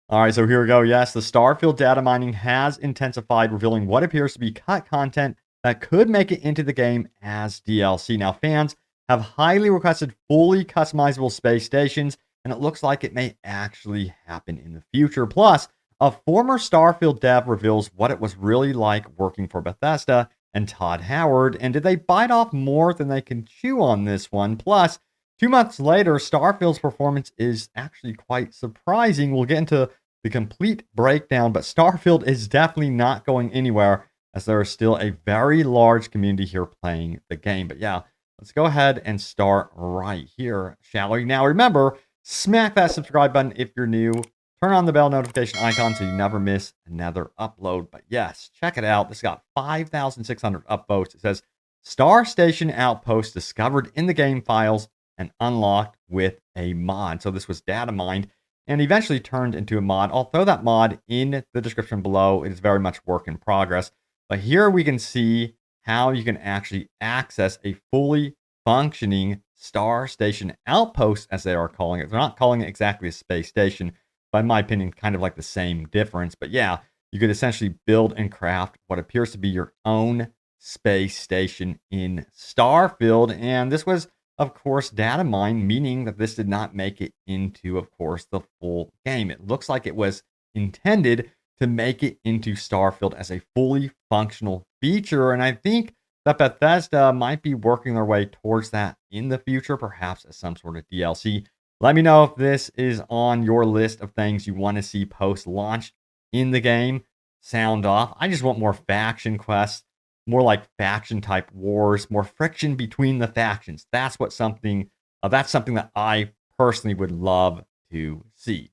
All right, so here we go. Yes, the Starfield data mining has intensified, revealing what appears to be cut content that could make it into the game as DLC. Now, fans have highly requested fully customizable space stations, and it looks like it may actually happen in the future. Plus, a former Starfield dev reveals what it was really like working for Bethesda and Todd Howard, and did they bite off more than they can chew on this one? Plus, 2 months later, Starfield's performance is actually quite surprising. We'll get into the complete breakdown, but Starfield is definitely not going anywhere as there is still a very large community here playing the game. But yeah, let's go ahead and start right here, shall we? Now, remember, smack that subscribe button if you're new. Turn on the bell notification icon so you never miss another upload. But yes, check it out. This got 5,600 upvotes. It says, Star Station Outpost discovered in the game files and unlocked with a mod. So this was data mined and eventually turned into a mod. Although that mod in the description below, it is very much work in progress. But here we can see how you can actually access a fully functioning Star Station Outpost, as they are calling it. They're not calling it exactly a space station, but in my opinion, kind of like the same difference. But yeah, you could essentially build and craft what appears to be your own space station in Starfield. And this was, of course, data mine, meaning that this did not make it into, of course, the full game. It looks like it was intended to make it into Starfield as a fully functional feature. And I think that Bethesda might be working their way towards that in the future, perhaps as some sort of DLC. Let me know if this is on your list of things you want to see post-launch in the game. Sound off. I just want more faction quests, more like faction type wars, more friction between the factions. That's something that I personally would love to see.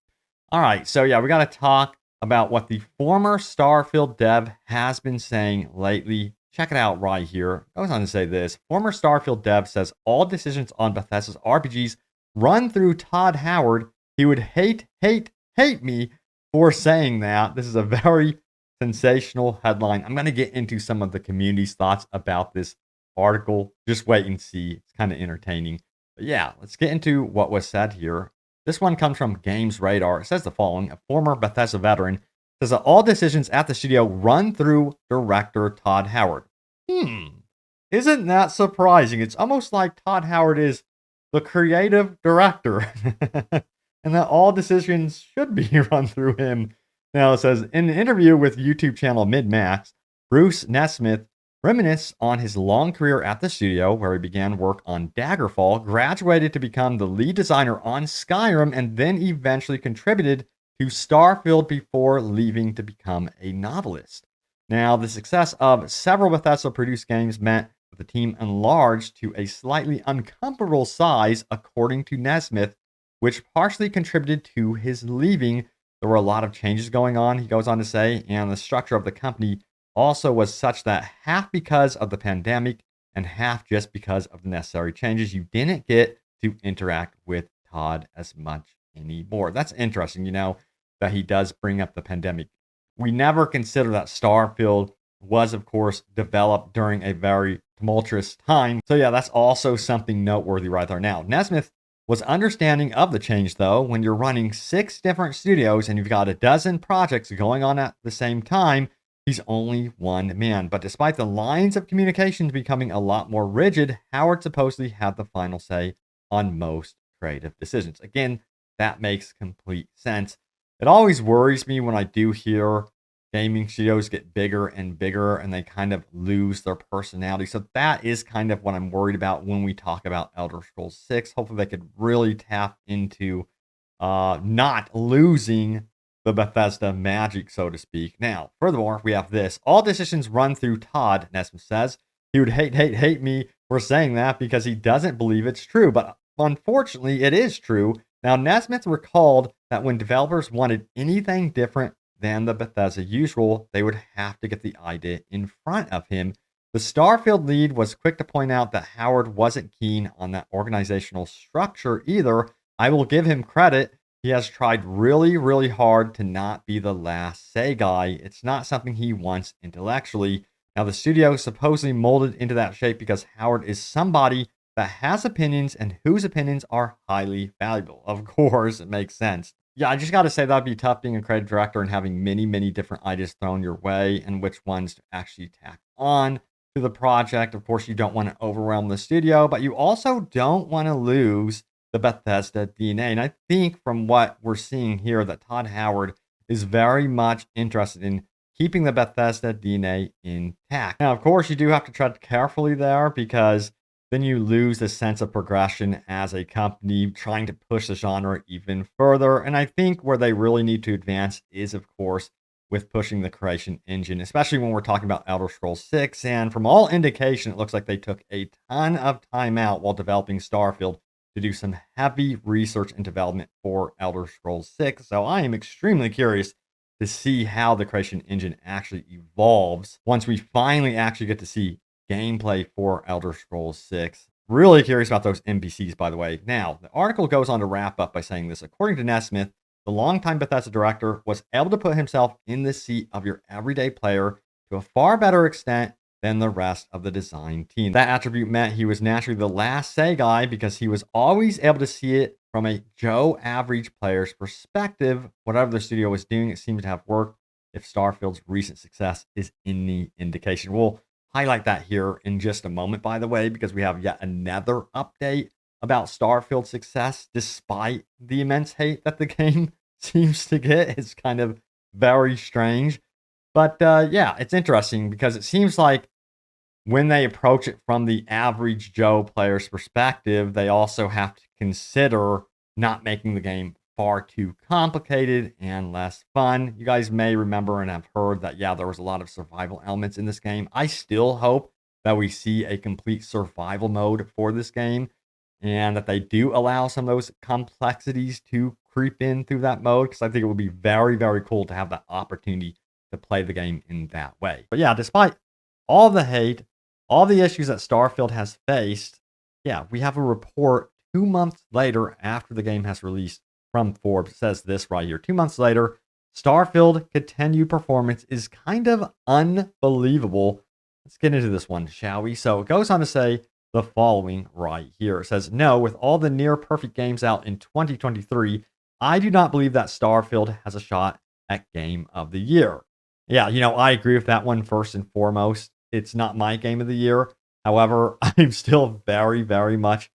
All right, so yeah, we got to talk about what the former Starfield dev has been saying lately. Check it out right here. Goes on to say this. Former Starfield dev says all decisions on Bethesda's RPGs run through Todd Howard. He would hate me for saying that. This is a very sensational headline. I'm going to get into some of the community's thoughts about this article. Just wait and see. It's kind of entertaining. But yeah, let's get into what was said here. This one comes from Games Radar. It says the following. A former Bethesda veteran says that all decisions at the studio run through director Todd Howard. Isn't that surprising? It's almost like Todd Howard is the creative director and that all decisions should be run through him. Now it says, in an interview with YouTube channel MidMax, Bruce Nesmith reminisced on his long career at the studio where he began work on Daggerfall, graduated to become the lead designer on Skyrim, and then eventually contributed to Starfield before leaving to become a novelist. Now, the success of several Bethesda-produced games meant that the team enlarged to a slightly uncomfortable size, according to Nesmith, which partially contributed to his leaving. There were a lot of changes going on, he goes on to say, and the structure of the company also was such that half because of the pandemic and half just because of the necessary changes, you didn't get to interact with Todd as much anymore. That's interesting, that he does bring up the pandemic. We never consider that Starfield was, of course, developed during a very tumultuous time. So yeah, that's also something noteworthy right there. Now, Nesmith was understanding of the change, though. When you're running 6 different studios and you've got a dozen projects going on at the same time, he's only one man. But despite the lines of communications becoming a lot more rigid, Howard supposedly had the final say on most creative decisions. Again, that makes complete sense. It always worries me when I do hear gaming studios get bigger and bigger and they kind of lose their personality. So that is kind of what I'm worried about when we talk about Elder Scrolls 6. Hopefully they could really tap into not losing the Bethesda magic, so to speak. Now, furthermore, we have this. All decisions run through Todd, Nesmith says. He would hate me for saying that because he doesn't believe it's true. But unfortunately, it is true. Now, Nesmith recalled that when developers wanted anything different than the Bethesda usual, they would have to get the idea in front of him. The Starfield lead was quick to point out that Howard wasn't keen on that organizational structure either. I will give him credit. He has tried really, really hard to not be the last say guy. It's not something he wants intellectually. Now, the studio supposedly molded into that shape because Howard is somebody that has opinions and whose opinions are highly valuable. Of course, it makes sense. Yeah, I just got to say that'd be tough being a creative director and having many, many different ideas thrown your way and which ones to actually tack on to the project. Of course, you don't want to overwhelm the studio, but you also don't want to lose the Bethesda DNA. And I think from what we're seeing here, that Todd Howard is very much interested in keeping the Bethesda DNA intact. Now, of course, you do have to tread carefully there because then you lose the sense of progression as a company trying to push the genre even further. And I think where they really need to advance is, of course, with pushing the creation engine, especially when we're talking about Elder Scrolls 6. And from all indication, it looks like they took a ton of time out while developing Starfield to do some heavy research and development for Elder Scrolls 6. So I am extremely curious to see how the creation engine actually evolves once we finally actually get to see gameplay for Elder Scrolls 6. Really curious about those NPCs, by the way. Now, the article goes on to wrap up by saying this. According to Nesmith, the longtime Bethesda director was able to put himself in the seat of your everyday player to a far better extent than the rest of the design team. That attribute meant he was naturally the last say guy because he was always able to see it from a Joe average player's perspective. Whatever the studio was doing, it seemed to have worked. If Starfield's recent success is any indication, we'll highlight that here in just a moment, by the way, because we have yet another update about Starfield's success, despite the immense hate that the game seems to get. It's kind of very strange. But yeah, it's interesting because it seems like when they approach it from the average Joe player's perspective, they also have to consider not making the game far too complicated and less fun. You guys may remember and have heard that, yeah, there was a lot of survival elements in this game. I still hope that we see a complete survival mode for this game and that they do allow some of those complexities to creep in through that mode because I think it would be very, very cool to have that opportunity to play the game in that way. But yeah, despite all the hate, all the issues that Starfield has faced, yeah, we have a report 2 months later after the game has released from Forbes. It says this right here. 2 months later, Starfield continued performance is kind of unbelievable. Let's get into this one, shall we? So it goes on to say the following right here. It says, no, with all the near perfect games out in 2023, I do not believe that Starfield has a shot at Game of the Year. Yeah, I agree with that one first and foremost. It's not my game of the year. However, I'm still very, very much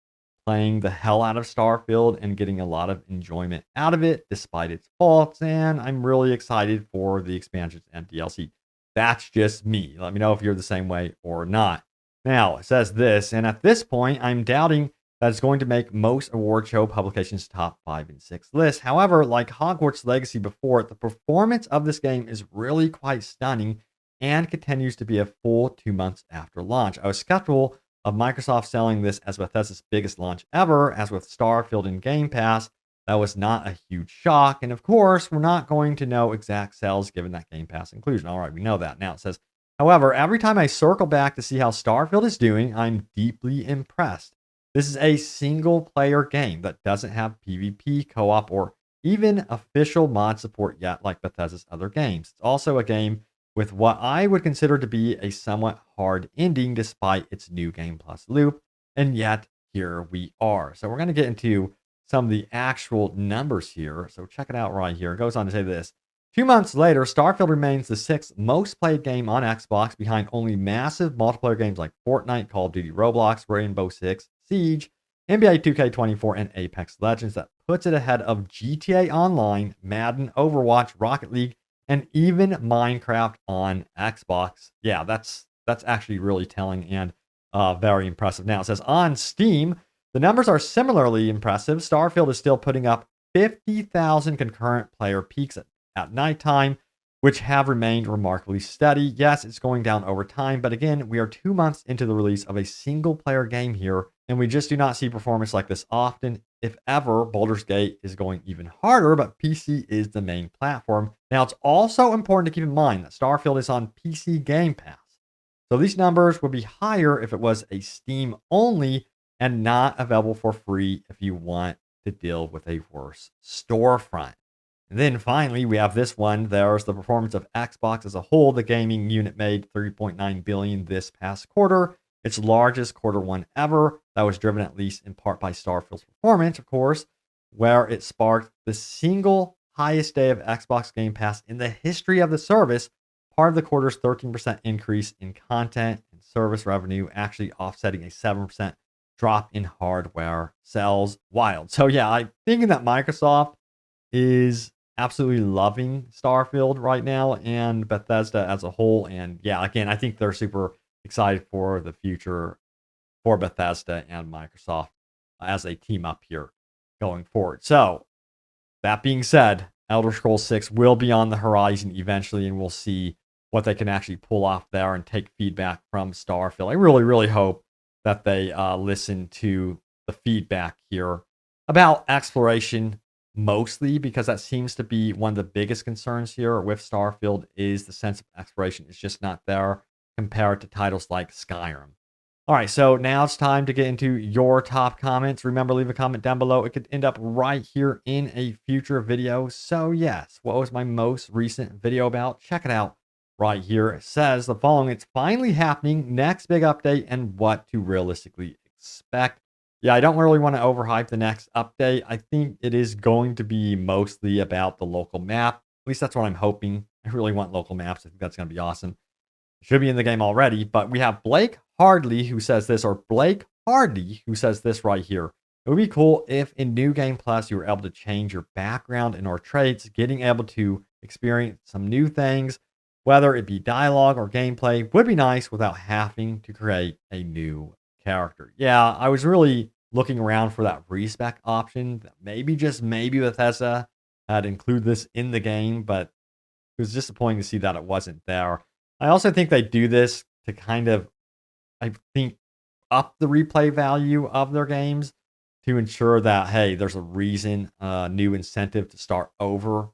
playing the hell out of Starfield and getting a lot of enjoyment out of it despite its faults. And I'm really excited for the expansions and DLC. That's just me. Let me know if you're the same way or not. Now, it says this, and at this point, I'm doubting that it's going to make most award show publications' top 5 and 6 lists. However, like Hogwarts Legacy before it, the performance of this game is really quite stunning and continues to be a full 2 months after launch. I was skeptical of Microsoft selling this as Bethesda's biggest launch ever, as with Starfield and Game Pass. That was not a huge shock. And of course, we're not going to know exact sales given that Game Pass inclusion. All right, we know that. Now it says, however, every time I circle back to see how Starfield is doing, I'm deeply impressed. This is a single player game that doesn't have PvP, co-op, or even official mod support yet, like Bethesda's other games. It's also a game with what I would consider to be a somewhat hard ending despite its new Game Plus loop. And yet, here we are. So we're going to get into some of the actual numbers here. So check it out right here. It goes on to say this. 2 months later, Starfield remains the 6th most played game on Xbox behind only massive multiplayer games like Fortnite, Call of Duty, Roblox, Rainbow Six Siege, NBA 2K24, and Apex Legends. That puts it ahead of GTA Online, Madden, Overwatch, Rocket League, and even Minecraft on Xbox. Yeah, that's actually really telling and very impressive. Now it says on Steam, the numbers are similarly impressive. Starfield is still putting up 50,000 concurrent player peaks at nighttime, which have remained remarkably steady. Yes, it's going down over time, but again, we are 2 months into the release of a single player game here, and we just do not see performance like this often. If ever, Baldur's Gate is going even harder, but PC is the main platform. Now, it's also important to keep in mind that Starfield is on PC Game Pass. So these numbers would be higher if it was a Steam only and not available for free if you want to deal with a worse storefront. And then finally, we have this one. There's the performance of Xbox as a whole. The gaming unit made $3.9 billion this past quarter, its largest quarter one ever. That was driven at least in part by Starfield's performance, of course. where it sparked the single highest day of Xbox Game Pass in the history of the service, part of the quarter's 13% increase in content and service revenue, actually offsetting a 7% drop in hardware sales. Wild. So, yeah, I'm thinking that Microsoft is absolutely loving Starfield right now and Bethesda as a whole. And yeah, again, I think they're super excited for the future for Bethesda and Microsoft as a team up here going forward. So, that being said, Elder Scrolls 6 will be on the horizon eventually, and we'll see what they can actually pull off there and take feedback from Starfield. I really, really hope that they listen to the feedback here about exploration mostly, because that seems to be one of the biggest concerns here with Starfield is the sense of exploration is just not there compared to titles like Skyrim. All right, so now it's time to get into your top comments. Remember, leave a comment down below. It could end up right here in a future video. So yes, what was my most recent video about? Check it out right here. It says the following: it's finally happening, next big update, and what to realistically expect. Yeah, I don't really want to overhype the next update. I think it is going to be mostly about the local map. At least that's what I'm hoping. I really want local maps. I think that's going to be awesome. Should be in the game already, but we have Blake Hardley who says this, or Blake Hardy who says this right here. It would be cool if in New Game Plus you were able to change your background and or traits, getting able to experience some new things, whether it be dialogue or gameplay, would be nice without having to create a new character. Yeah, I was really looking around for that respec option. Maybe, just maybe, Bethesda had included this in the game, but it was disappointing to see that it wasn't there. I also think they do this to kind of, I think, up the replay value of their games to ensure that, hey, there's a reason, new incentive to start over.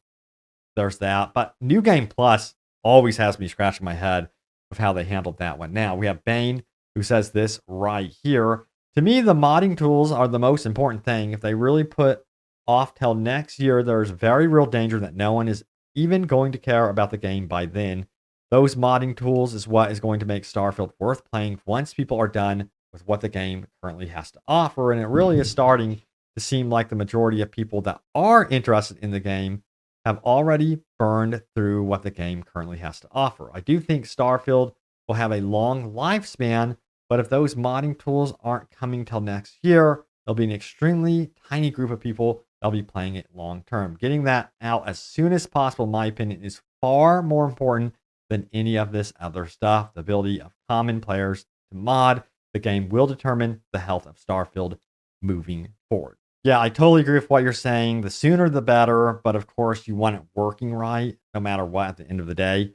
There's that. But New Game Plus always has me scratching my head with how they handled that one. Now, we have Bane who says this right here. To me, the modding tools are the most important thing. If they really put off till next year, there's very real danger that no one is even going to care about the game by then. Those modding tools is what is going to make Starfield worth playing once people are done with what the game currently has to offer. And it really is starting to seem like the majority of people that are interested in the game have already burned through what the game currently has to offer. I do think Starfield will have a long lifespan, but if those modding tools aren't coming till next year, there'll be an extremely tiny group of people that'll be playing it long term. Getting that out as soon as possible, in my opinion, is far more important than any of this other stuff. The ability of common players to mod the game will determine the health of Starfield moving forward. Yeah, I totally agree with what you're saying. The sooner the better, but of course you want it working right no matter what at the end of the day.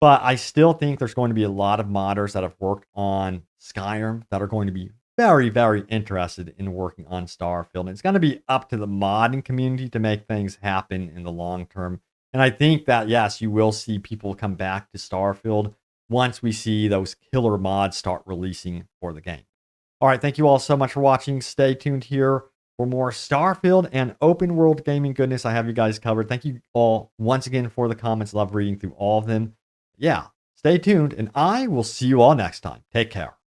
But I still think there's going to be a lot of modders that have worked on Skyrim that are going to be very, very interested in working on Starfield. And it's going to be up to the modding community to make things happen in the long term. And I think that, yes, you will see people come back to Starfield once we see those killer mods start releasing for the game. All right, thank you all so much for watching. Stay tuned here for more Starfield and open world gaming goodness. I have you guys covered. Thank you all once again for the comments. Love reading through all of them. Yeah, stay tuned, and I will see you all next time. Take care.